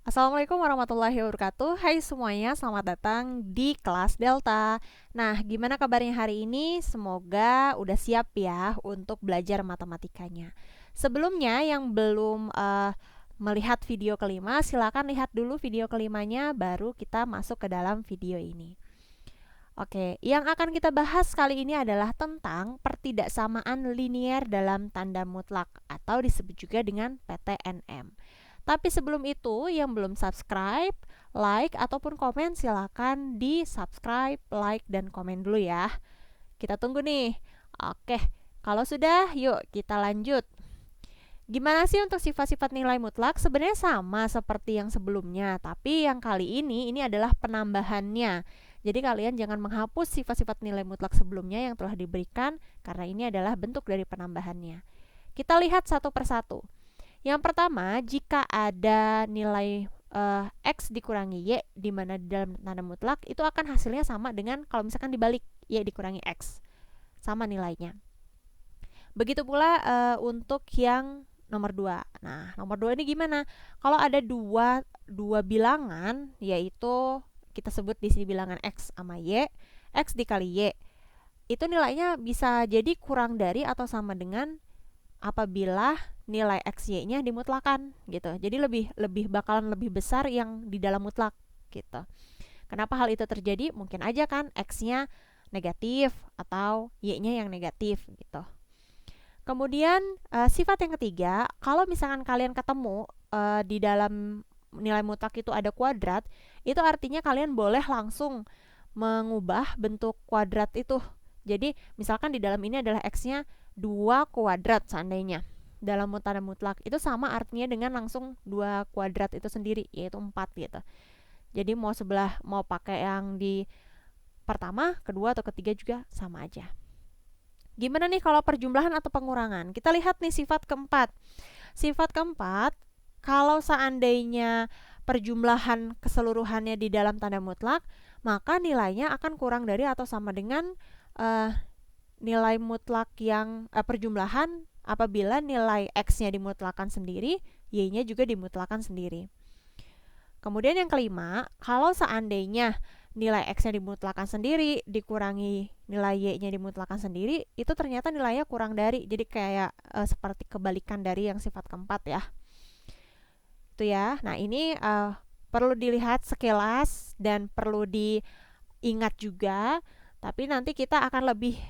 Assalamualaikum warahmatullahi wabarakatuh. Hai semuanya, selamat datang di kelas Delta. Nah, gimana kabarnya hari ini? Semoga udah siap ya untuk belajar matematikanya. Sebelumnya yang belum melihat video kelima, silakan lihat dulu video kelimanya, baru kita masuk ke dalam video ini. Oke, yang akan kita bahas kali ini adalah tentang pertidaksamaan linier dalam tanda mutlak atau disebut juga dengan PTNM. Tapi sebelum itu, yang belum subscribe, like, ataupun komen silakan di subscribe, like, dan komen dulu ya. Kita tunggu nih. Oke, kalau sudah, yuk kita lanjut. Gimana sih untuk sifat-sifat nilai mutlak? Sebenarnya sama seperti yang sebelumnya, tapi yang kali ini adalah penambahannya. Jadi kalian jangan menghapus sifat-sifat nilai mutlak sebelumnya yang telah diberikan, karena ini adalah bentuk dari penambahannya. Kita lihat satu persatu. Yang pertama, jika ada nilai X dikurangi Y, di mana di dalam tanda mutlak, itu akan hasilnya sama dengan kalau misalkan dibalik Y dikurangi X. Sama nilainya. Begitu pula untuk yang nomor 2. Nah, nomor 2 ini gimana? Kalau ada dua bilangan, yaitu kita sebut di sini bilangan X sama Y, X dikali Y, itu nilainya bisa jadi kurang dari atau sama dengan apabila nilai XY-nya dimutlakan gitu. Jadi lebih bakalan lebih besar yang di dalam mutlak gitu. Kenapa hal itu terjadi? Mungkin aja kan X-nya negatif atau Y-nya yang negatif gitu. Kemudian sifat yang ketiga, kalau misalkan kalian ketemu di dalam nilai mutlak itu ada kuadrat, itu artinya kalian boleh langsung mengubah bentuk kuadrat itu. Jadi misalkan di dalam ini adalah X-nya 2 kuadrat seandainya. Dalam tanda mutlak itu sama artinya dengan langsung 2 kuadrat itu sendiri, yaitu 4 gitu. Jadi mau pakai yang di pertama, kedua, atau ketiga juga sama aja. Gimana nih kalau perjumlahan atau pengurangan? Kita lihat nih sifat keempat. Sifat keempat, kalau seandainya perjumlahan keseluruhannya di dalam tanda mutlak, maka nilainya akan kurang dari atau sama dengan nilai mutlak yang perjumlahan apabila nilai X-nya dimutlakan sendiri, Y-nya juga dimutlakan sendiri. Kemudian yang kelima, kalau seandainya nilai X-nya dimutlakan sendiri dikurangi nilai Y-nya dimutlakan sendiri, itu ternyata nilainya kurang dari. Jadi kayak seperti kebalikan dari yang sifat keempat ya. Itu ya. Nah, ini perlu dilihat sekilas dan perlu diingat juga, tapi nanti kita akan lebih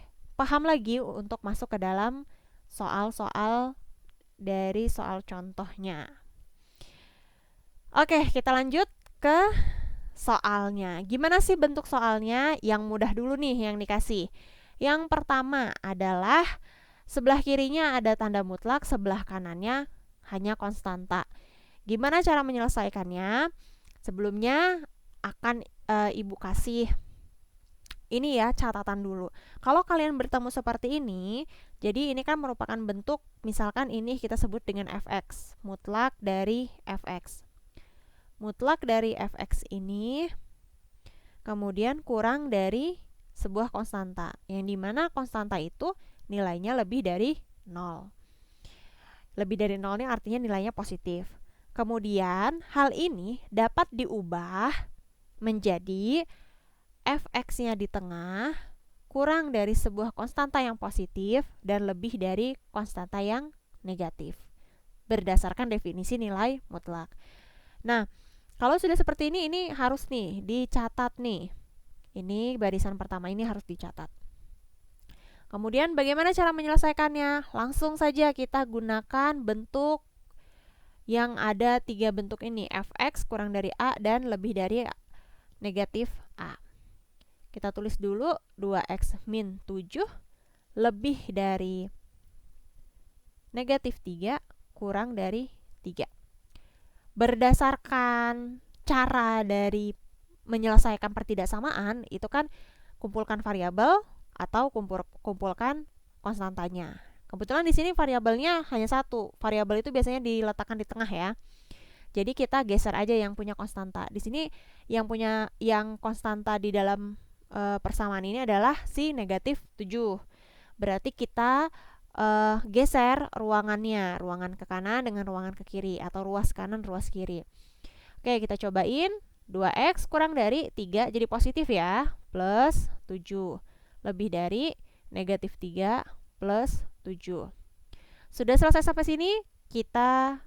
paham lagi untuk masuk ke dalam soal-soal dari soal contohnya. Oke, kita lanjut ke soalnya. Gimana sih bentuk soalnya? Yang mudah dulu nih yang dikasih. Yang pertama adalah sebelah kirinya ada tanda mutlak, sebelah kanannya hanya konstanta. Gimana cara menyelesaikannya? Sebelumnya akan Ibu kasih ini ya catatan dulu. Kalau kalian bertemu seperti ini, jadi ini kan merupakan bentuk, misalkan ini kita sebut dengan fx, mutlak dari fx. Mutlak dari fx ini kemudian kurang dari sebuah konstanta, yang dimana konstanta itu nilainya lebih dari 0. Lebih dari 0 ini artinya nilainya positif. Kemudian hal ini dapat diubah menjadi fx-nya di tengah kurang dari sebuah konstanta yang positif dan lebih dari konstanta yang negatif berdasarkan definisi nilai mutlak. Nah, kalau sudah seperti ini harus nih dicatat nih. Ini barisan pertama ini harus dicatat. Kemudian bagaimana cara menyelesaikannya? Langsung saja kita gunakan bentuk yang ada 3 bentuk ini, fx kurang dari a dan lebih dari negatif a. Kita tulis dulu 2x min 7 lebih dari negatif 3 kurang dari 3. Berdasarkan cara dari menyelesaikan pertidaksamaan, itu kan kumpulkan variabel atau kumpulkan konstantanya. Kebetulan di sini variabelnya hanya satu. Variabel itu biasanya diletakkan di tengah ya. Jadi kita geser aja yang punya konstanta. Di sini yang konstanta di dalam persamaan ini adalah si negatif 7. Berarti kita geser ruangannya, ruangan ke kanan dengan ruangan ke kiri, atau ruas kanan, ruas kiri. Oke, kita cobain. 2x kurang dari 3 jadi positif ya, plus 7. Lebih dari negatif 3 plus 7. Sudah selesai sampai sini, kita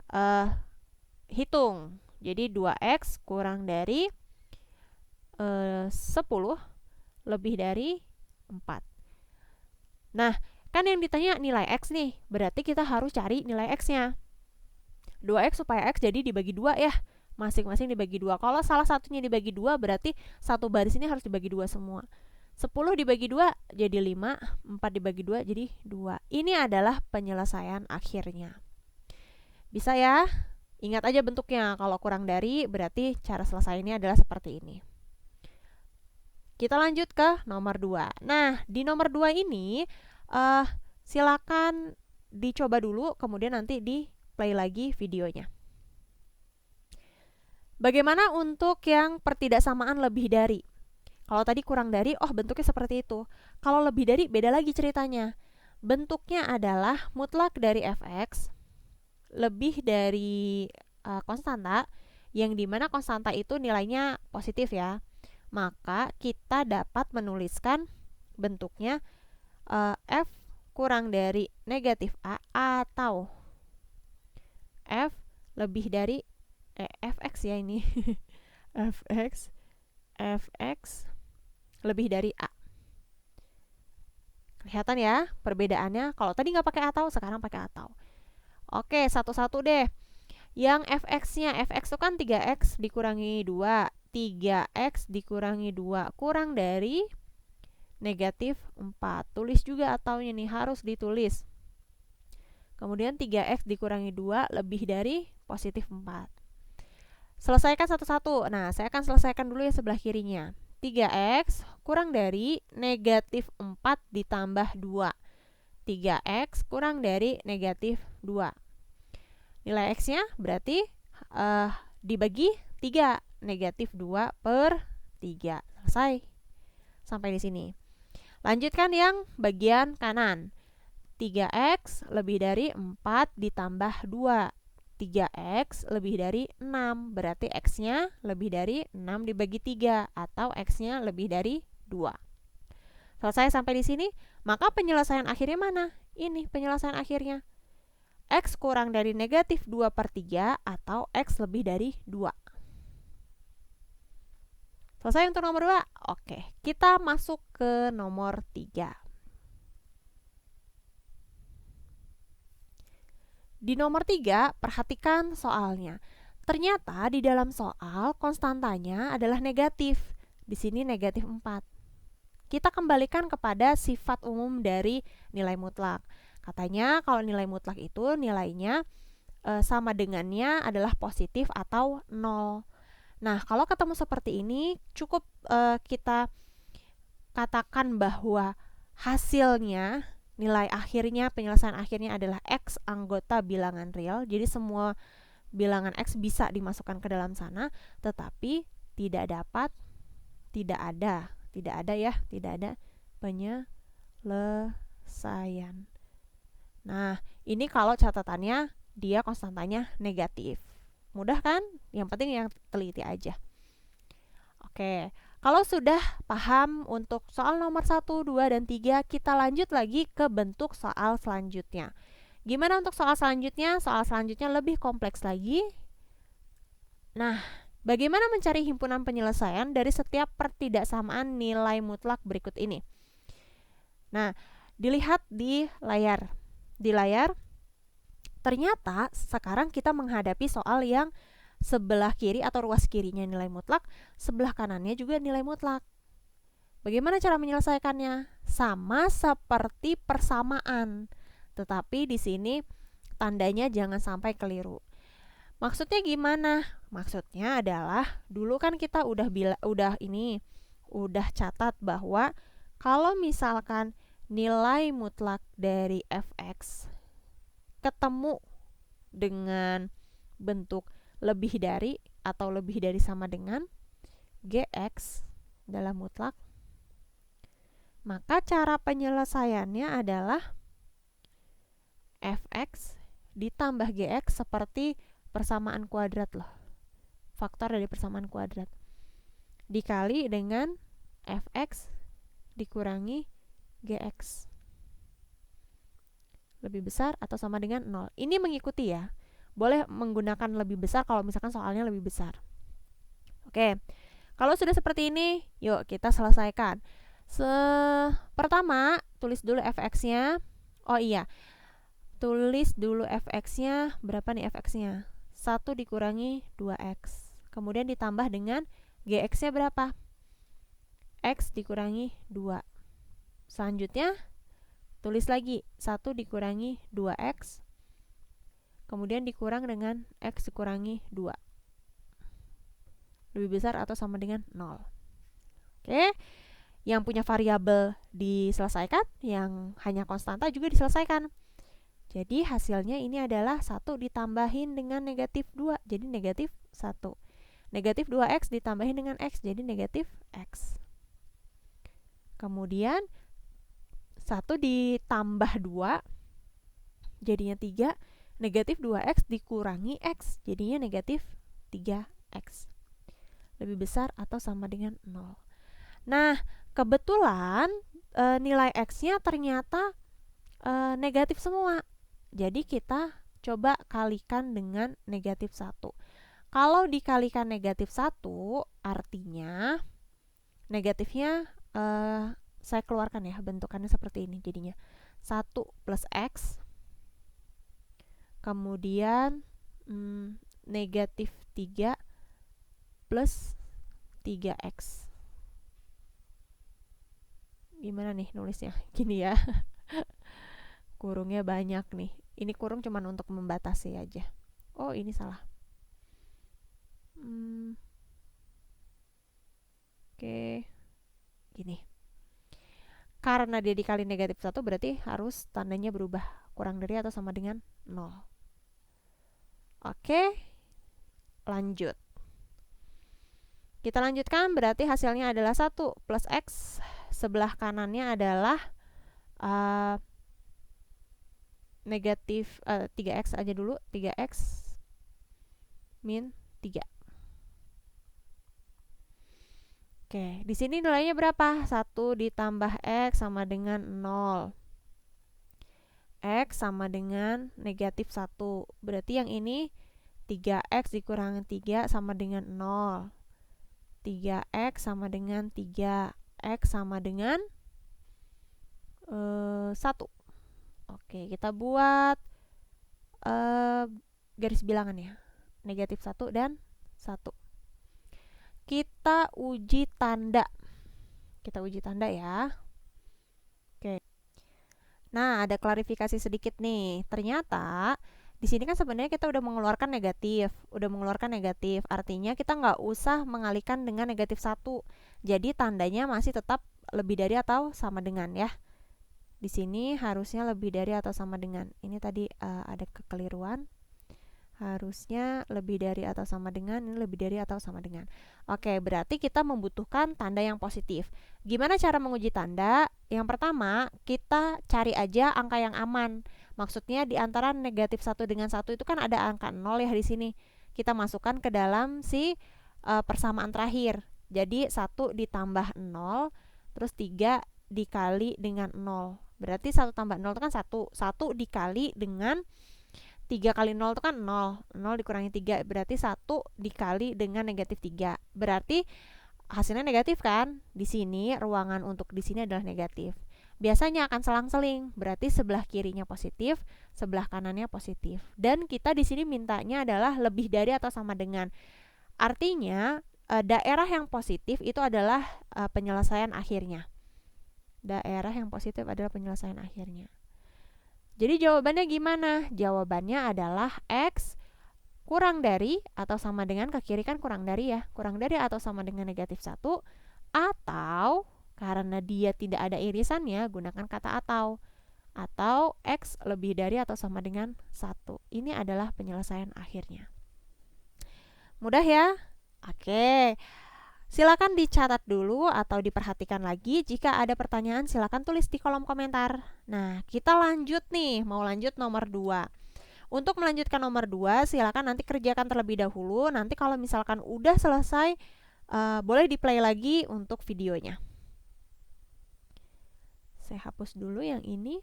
hitung. Jadi 2x kurang dari 10 lebih dari 4. Nah, kan yang ditanya nilai x nih, berarti kita harus cari nilai x-nya. 2x supaya x jadi dibagi 2 ya, masing-masing dibagi 2. Kalau salah satunya dibagi 2, berarti satu baris ini harus dibagi 2 semua. 10 dibagi 2 jadi 5, 4 dibagi 2 jadi 2. Ini adalah penyelesaian akhirnya. Bisa ya? Ingat aja bentuknya, kalau kurang dari berarti cara selesainya adalah seperti ini. Kita lanjut ke nomor 2. Nah, di nomor 2 ini silakan dicoba dulu, kemudian nanti di play lagi videonya. Bagaimana untuk yang pertidaksamaan lebih dari? Kalau tadi kurang dari, oh bentuknya seperti itu. Kalau lebih dari, beda lagi ceritanya. Bentuknya adalah mutlak dari fx lebih dari konstanta, yang dimana konstanta itu nilainya positif ya. Maka kita dapat menuliskan bentuknya f kurang dari negatif a atau f lebih dari fx ya ini fx lebih dari a. Kelihatan ya perbedaannya, kalau tadi nggak pakai atau, sekarang pakai atau. Oke, satu-satu deh. Yang fx-nya, fx itu kan 3x dikurangi 2, 3x dikurangi 2 kurang dari negatif 4. Tulis juga ataunya nih, harus ditulis. Kemudian 3x dikurangi 2 lebih dari positif 4. Selesaikan satu-satu. Nah, saya akan selesaikan dulu yang sebelah kirinya. 3x kurang dari negatif 4 ditambah 2. 3x kurang dari negatif 2. Nilai x-nya berarti dibagi 3. Negatif 2 per 3. Selesai. Sampai di sini. Lanjutkan yang bagian kanan. 3x lebih dari 4 ditambah 2. 3x lebih dari 6, berarti x-nya lebih dari 6 dibagi 3, atau x-nya lebih dari 2. Selesai sampai di sini, maka penyelesaian akhirnya mana? Ini penyelesaian akhirnya. X kurang dari negatif 2 per 3, atau x lebih dari 2. Selesai untuk nomor 2? Oke, kita masuk ke nomor 3. Di nomor 3, perhatikan soalnya. Ternyata di dalam soal konstantanya adalah negatif. Di sini negatif 4. Kita kembalikan kepada sifat umum dari nilai mutlak. Katanya kalau nilai mutlak itu nilainya sama dengannya adalah positif atau 0. Nah, kalau ketemu seperti ini, cukup kita katakan bahwa hasilnya, nilai akhirnya, penyelesaian akhirnya adalah x anggota bilangan real. Jadi semua bilangan x bisa dimasukkan ke dalam sana, tetapi tidak ada penyelesaian. Nah, ini kalau catatannya dia konstantanya negatif. Mudah kan? Yang penting yang teliti aja. Oke, kalau sudah paham untuk soal nomor 1, 2, dan 3, kita lanjut lagi ke bentuk soal selanjutnya. Gimana untuk soal selanjutnya? Soal selanjutnya lebih kompleks lagi. Nah, bagaimana mencari himpunan penyelesaian dari setiap pertidaksamaan nilai mutlak berikut ini? Nah, dilihat di layar. Di layar, ternyata sekarang kita menghadapi soal yang sebelah kiri atau ruas kirinya nilai mutlak, sebelah kanannya juga nilai mutlak. Bagaimana cara menyelesaikannya? Sama seperti persamaan, tetapi di sini tandanya jangan sampai keliru. Maksudnya gimana? Maksudnya adalah dulu kan kita udah catat bahwa kalau misalkan nilai mutlak dari fx ketemu dengan bentuk lebih dari atau lebih dari sama dengan gx dalam mutlak, maka cara penyelesaiannya adalah fx ditambah gx seperti persamaan kuadrat loh. faktor dari persamaan kuadrat. Dikali dengan fx dikurangi gx. Lebih besar atau sama dengan 0. Ini mengikuti ya. Boleh menggunakan lebih besar kalau misalkan soalnya lebih besar. Oke. Kalau sudah seperti ini, yuk kita selesaikan. Pertama, tulis dulu fx-nya. Oh iya. Tulis dulu fx-nya. Berapa nih fx-nya? 1 dikurangi 2x. Kemudian ditambah dengan gx-nya berapa? X dikurangi 2. Selanjutnya, tulis lagi 1 dikurangi 2x. Kemudian dikurang dengan x dikurangi 2. Lebih besar atau sama dengan 0. Oke. Yang punya variabel diselesaikan, yang hanya konstanta juga diselesaikan. Jadi hasilnya ini adalah 1 ditambahin dengan negatif 2, jadi negatif 1. Negatif 2x ditambahin dengan x, jadi negatif x. Kemudian 1 ditambah 2, jadinya 3. Negatif 2x dikurangi x, jadinya negatif 3x. Lebih besar atau sama dengan 0. Nah, kebetulan nilai x-nya ternyata negatif semua. Jadi kita coba kalikan dengan negatif 1. Kalau dikalikan negatif 1, artinya negatifnya saya keluarkan ya, bentukannya seperti ini jadinya. 1 plus x, kemudian negatif 3 plus 3x. Gimana nih nulisnya? Gini ya. Kurungnya banyak nih. Ini kurung cuma untuk membatasi aja. Oh, ini salah. Oke. Gini. Karena dia dikali negatif 1, berarti harus tandanya berubah. Kurang dari atau sama dengan 0. Oke. Lanjut. Kita lanjutkan, berarti hasilnya adalah 1 plus x. Sebelah kanannya adalah negatif 3x aja dulu, 3x min 3. Oke, di sini nilainya berapa? 1 ditambah x sama dengan 0. X sama dengan negatif 1. Berarti yang ini 3x dikurangi 3 sama dengan 0. 3x sama dengan 3. X sama dengan 1. Oke, kita buat garis bilangan ya. Negatif 1 dan 1. Kita uji tanda. Kita uji tanda ya. Oke. Nah, ada klarifikasi sedikit nih. Ternyata di sini kan sebenarnya kita udah mengeluarkan negatif. Artinya kita nggak usah mengalihkan dengan negatif 1. Jadi tandanya masih tetap lebih dari atau sama dengan ya. Di sini harusnya lebih dari atau sama dengan. Ini tadi ada kekeliruan. Harusnya lebih dari atau sama dengan. Ini lebih dari atau sama dengan. Oke, berarti kita membutuhkan tanda yang positif. Gimana cara menguji tanda? Yang pertama, kita cari aja angka yang aman. Maksudnya di antara negatif 1 dengan 1 itu kan ada angka 0 ya di sini. Kita masukkan ke dalam si persamaan terakhir. Jadi 1 ditambah 0, terus 3 dikali dengan 0. Berarti 1 tambah 0 itu kan 1. 1 dikali dengan 3 kali 0 itu kan 0. 0 dikurangi 3. Berarti 1 dikali dengan negatif 3. Berarti hasilnya negatif kan? Di sini ruangan untuk di sini adalah negatif. Biasanya akan selang-seling. Berarti sebelah kirinya positif, sebelah kanannya positif. Dan kita di sini mintanya adalah lebih dari atau sama dengan. Artinya daerah yang positif itu adalah penyelesaian akhirnya. Daerah yang positif adalah penyelesaian akhirnya. Jadi jawabannya gimana? Jawabannya adalah x kurang dari atau sama dengan, ke kiri kan kurang dari ya. Kurang dari atau sama dengan negatif 1. Atau karena dia tidak ada irisannya, gunakan kata atau. Atau x lebih dari atau sama dengan 1. Ini adalah penyelesaian akhirnya. Mudah ya? Oke. Silakan dicatat dulu atau diperhatikan lagi. Jika ada pertanyaan silakan tulis di kolom komentar. Nah, kita lanjut nih, mau lanjut nomor 2. Untuk melanjutkan nomor 2, silakan nanti kerjakan terlebih dahulu. Nanti kalau misalkan udah selesai, boleh di play lagi untuk videonya. Saya hapus dulu yang ini.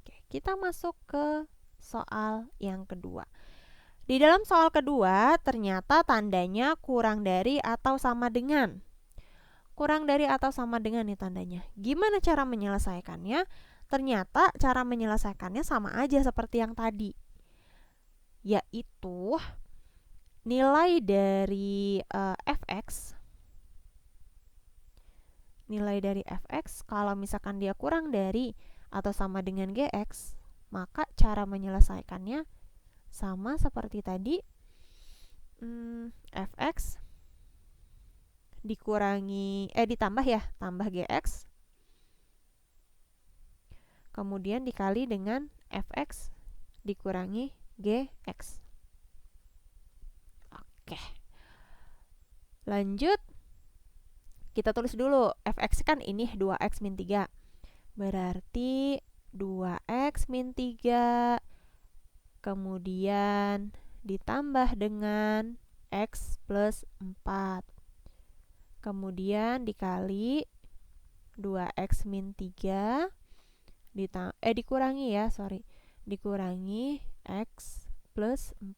Oke, kita masuk ke soal yang kedua. Di dalam soal kedua, ternyata tandanya kurang dari atau sama dengan. Kurang dari atau sama dengan nih tandanya. Gimana cara menyelesaikannya? Ternyata cara menyelesaikannya sama aja seperti yang tadi, yaitu nilai dari fx, nilai dari fx kalau misalkan dia kurang dari atau sama dengan gx, maka cara menyelesaikannya sama seperti tadi. Fx dikurangi ditambah ya, tambah gx, kemudian dikali dengan fx dikurangi gx. Oke, lanjut, kita tulis dulu. Fx kan ini 2x min 3, berarti 2x min 3 kemudian ditambah dengan x plus 4, kemudian dikali 2x min 3 dikurangi dikurangi x plus 4.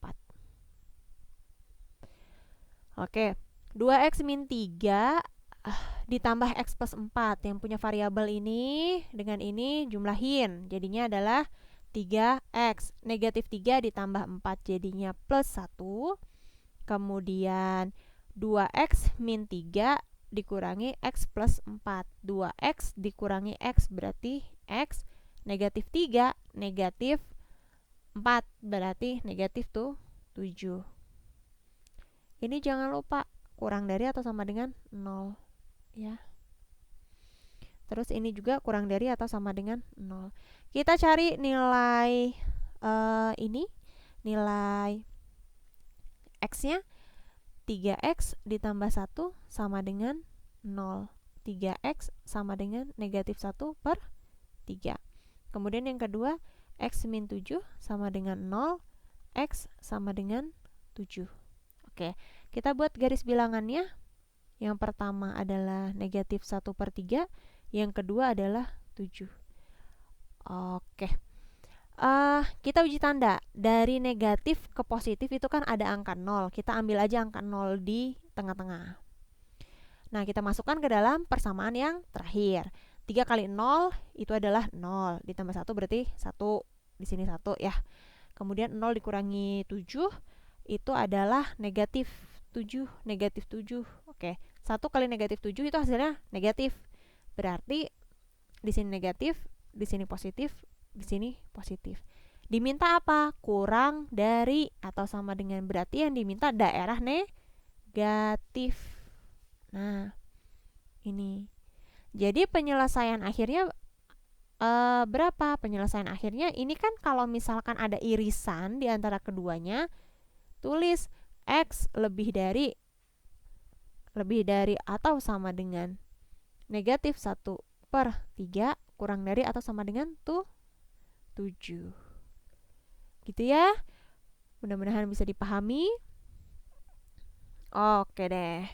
Oke, 2x min 3 ditambah x plus 4, yang punya variabel ini dengan ini jumlahin, jadinya adalah 3x. Negatif 3 ditambah 4 jadinya plus 1. Kemudian 2x min 3 dikurangi x plus 4. 2x dikurangi x berarti x. Negatif 3 negatif 4 berarti negatif 7. Ini jangan lupa kurang dari atau sama dengan 0 ya. Terus ini juga kurang dari atau sama dengan 0. Kita cari nilai nilai x-nya. 3x ditambah 1 sama dengan 0. 3x sama dengan negatif 1 per 3. Kemudian yang kedua, x min 7 sama dengan 0, x sama dengan 7. Oke, kita buat garis bilangannya. Yang pertama adalah negatif 1 per 3, yang kedua adalah 7. Oke, kita uji tanda. Dari negatif ke positif itu kan ada angka 0, kita ambil aja angka 0 di tengah-tengah. Nah, kita masukkan ke dalam persamaan yang terakhir. 3 kali 0 itu adalah 0, ditambah 1 berarti 1, di sini 1 ya. Kemudian 0 dikurangi 7 itu adalah negatif 7, negatif 7. Oke, 1 kali negatif 7 itu hasilnya negatif. Berarti di sini negatif, di sini positif, di sini positif. Diminta apa? Kurang dari atau sama dengan, berarti yang diminta daerah negatif. Nah, ini. Jadi penyelesaian akhirnya berapa? Penyelesaian akhirnya ini kan kalau misalkan ada irisan di antara keduanya, tulis x lebih dari atau sama dengan negatif 1 per 3 kurang dari atau sama dengan 7. Gitu ya. Mudah-mudahan bisa dipahami. Oke deh.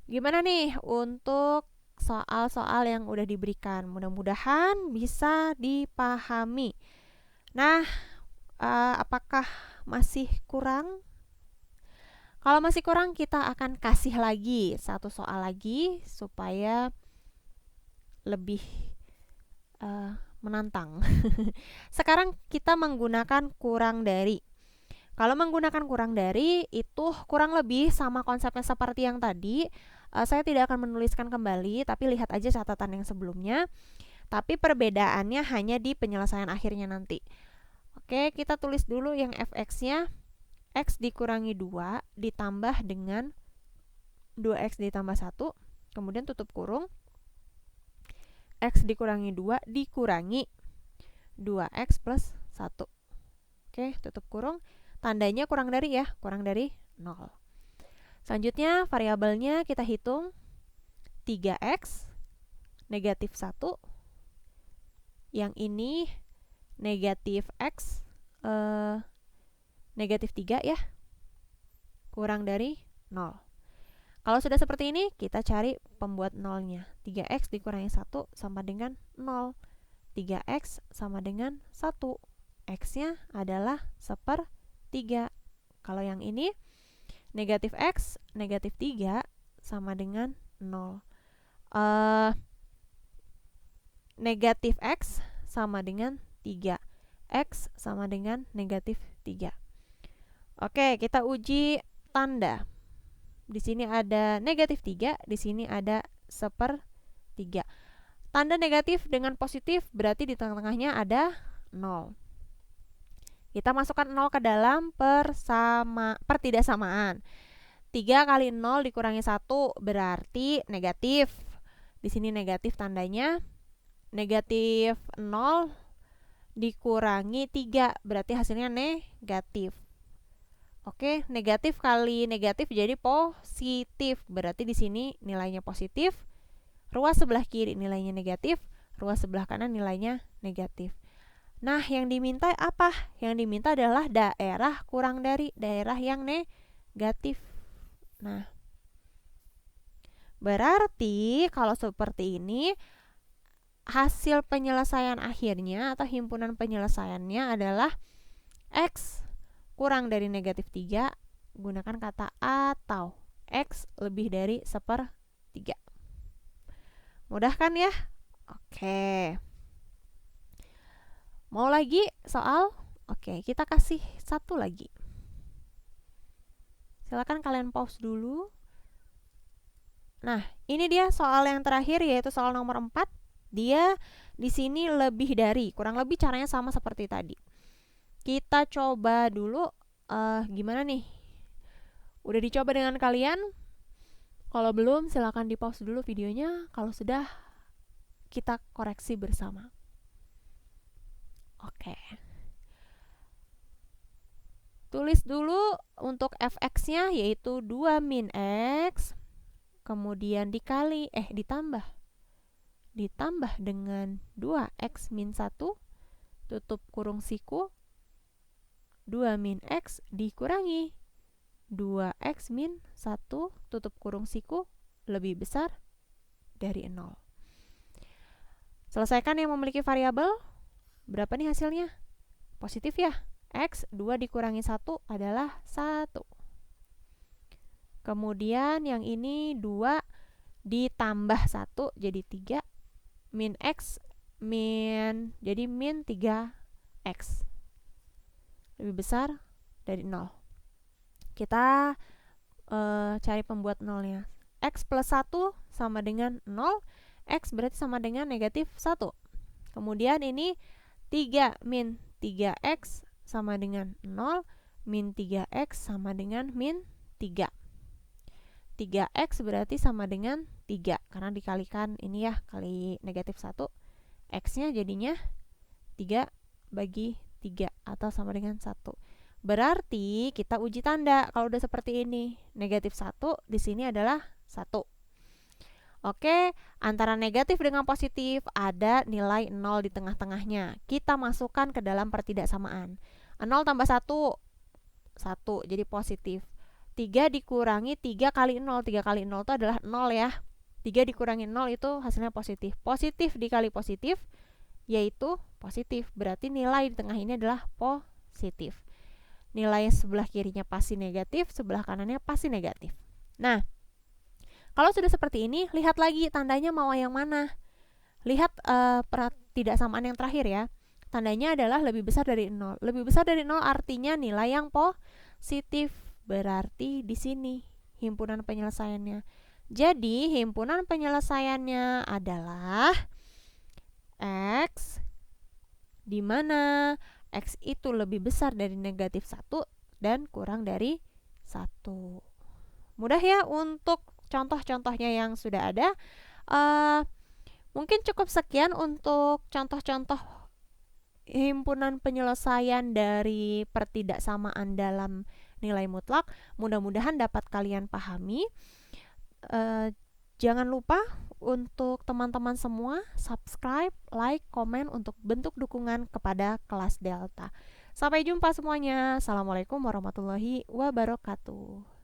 Gimana nih untuk soal-soal yang udah diberikan? Mudah-mudahan bisa dipahami. Nah, apakah masih kurang? Kalau masih kurang, kita akan kasih lagi satu soal lagi supaya lebih menantang. Sekarang kita menggunakan kurang dari. Kalau menggunakan kurang dari itu kurang lebih sama konsepnya seperti yang tadi. Saya tidak akan menuliskan kembali, tapi lihat aja catatan yang sebelumnya. Tapi perbedaannya hanya di penyelesaian akhirnya nanti. Oke, kita tulis dulu yang fx-nya. X dikurangi 2 ditambah dengan 2x ditambah 1, kemudian tutup kurung. X dikurangi 2 dikurangi 2x plus 1. Oke, tutup kurung. Tandanya kurang dari ya, kurang dari 0. Selanjutnya variabelnya kita hitung. 3x negatif 1. Yang ini negatif x negatif 3 ya, kurang dari 0. Kalau sudah seperti ini, kita cari pembuat nolnya. 3x dikurangi 1 sama dengan 0. 3x sama dengan 1. X-nya adalah 1/3. Kalau yang ini, negatif x, negatif 3 sama dengan 0. Negatif x sama dengan 3. X sama dengan negatif 3. Oke, kita uji tanda. Di sini ada negatif 3, di sini ada 1/3. Tanda negatif dengan positif berarti di tengah-tengahnya ada 0. Kita masukkan 0 ke dalam pertidaksamaan. 3 kali 0 dikurangi 1 berarti negatif. Di sini negatif tandanya. Negatif 0 dikurangi 3 berarti hasilnya negatif. Oke, negatif kali negatif jadi positif. Berarti di sini nilainya positif. Ruas sebelah kiri nilainya negatif, ruas sebelah kanan nilainya negatif. Nah, yang diminta apa? Yang diminta adalah daerah kurang dari, daerah yang negatif. Nah, berarti kalau seperti ini, hasil penyelesaian akhirnya atau himpunan penyelesaiannya adalah X kurang dari negatif 3, gunakan kata atau X lebih dari 1/3. Mudah kan ya? Oke. Mau lagi soal? Oke, kita kasih satu lagi. Silakan kalian pause dulu. Nah, ini dia soal yang terakhir yaitu soal nomor 4. Dia di sini lebih dari, kurang lebih caranya sama seperti tadi. Kita coba dulu gimana nih? Udah dicoba dengan kalian? Kalau belum, silakan di pause dulu videonya. Kalau sudah, kita koreksi bersama. Oke. Tulis dulu untuk fx-nya yaitu 2 min x, kemudian ditambah dengan 2x min 1, tutup kurung siku, 2 min x dikurangi 2x min 1, tutup kurung siku, lebih besar dari 0. Selesaikan yang memiliki variabel. Berapa nih hasilnya? Positif ya. X 2 dikurangi 1 adalah 1. Kemudian yang ini 2 ditambah 1 jadi 3. Min X jadi min 3X. Lebih besar dari 0. Kita cari pembuat nolnya. X plus 1 sama dengan 0. X berarti sama dengan negatif 1. Kemudian ini 3 min 3x sama dengan 0, min 3x sama dengan min 3. 3x berarti sama dengan 3, karena dikalikan ini ya, kali negatif 1, x-nya jadinya 3 bagi 3, atau sama dengan 1. Berarti kita uji tanda, kalau udah seperti ini, negatif 1 di sini adalah 1. Oke, antara negatif dengan positif ada nilai 0 di tengah-tengahnya. Kita masukkan ke dalam pertidaksamaan. 0 tambah 1, 1, jadi positif. 3 dikurangi 3 kali 0. 3 kali 0 itu adalah 0 ya. 3 dikurangi 0 itu hasilnya positif. Positif dikali positif, yaitu positif. Berarti nilai di tengah ini adalah positif. Nilai sebelah kirinya pasti negatif, sebelah kanannya pasti negatif. Nah, kalau sudah seperti ini, lihat lagi tandanya mau yang mana. Lihat pertidaksamaan yang terakhir ya. Tandanya adalah lebih besar dari 0. Lebih besar dari 0 artinya nilai yang positif. Berarti di sini himpunan penyelesaiannya. Jadi himpunan penyelesaiannya adalah X, di mana X itu lebih besar dari negatif 1 dan kurang dari 1. Mudah ya untuk contoh-contohnya yang sudah ada. Mungkin cukup sekian untuk contoh-contoh himpunan penyelesaian dari pertidaksamaan dalam nilai mutlak. Mudah-mudahan dapat kalian pahami. Jangan lupa untuk teman-teman semua subscribe, like, komen untuk bentuk dukungan kepada kelas Delta. Sampai jumpa semuanya. Assalamualaikum warahmatullahi wabarakatuh.